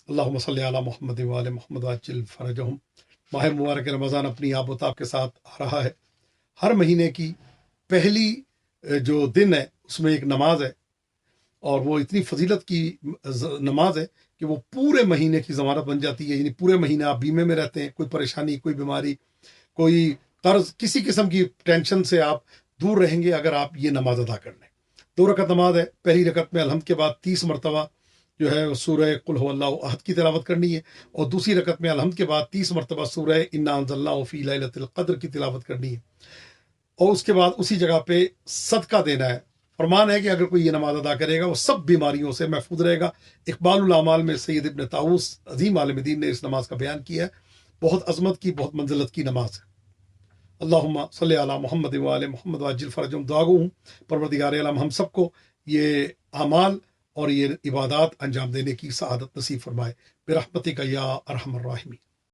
اللہم صلی علی محمد و آل محمد وعجل فرجہم۔ ماہ مبارک رمضان اپنی آب و تاب کے ساتھ آ رہا ہے۔ ہر مہینے کی پہلی جو دن ہے اس میں ایک نماز ہے، اور وہ اتنی فضیلت کی نماز ہے کہ وہ پورے مہینے کی ضمانت بن جاتی ہے۔ یعنی پورے مہینے آپ بیمے میں رہتے ہیں، کوئی پریشانی، کوئی بیماری، کوئی قرض، کسی قسم کی ٹینشن سے آپ دور رہیں گے اگر آپ یہ نماز ادا کر لیں۔ 2 رکعت نماز ہے۔ پہلی رکعت میں الحمد کے بعد 30 مرتبہ جو ہے سورہ قل هو اللہ احد کی تلاوت کرنی ہے، اور دوسری رکعت میں الحمد کے بعد 30 مرتبہ سورہ انا انزلناہ فی لیلۃ القدر کی تلاوت کرنی ہے، اور اس کے بعد اسی جگہ پہ صدقہ دینا ہے۔ فرمان ہے کہ اگر کوئی یہ نماز ادا کرے گا وہ سب بیماریوں سے محفوظ رہے گا۔ اقبال الاعمال میں سید ابن طاؤس عظیم عالم دین نے اس نماز کا بیان کیا ہے۔ بہت عظمت کی، بہت منزلت کی نماز ہے۔ اللہم صلی علی محمد و آل محمد وعجل فرجہم۔ دعا گو ہوں پروردگار عالم ہم سب کو یہ اعمال اور یہ عبادات انجام دینے کی سعادت نصیب فرمائے برحمتک یا ارحم الراحمین۔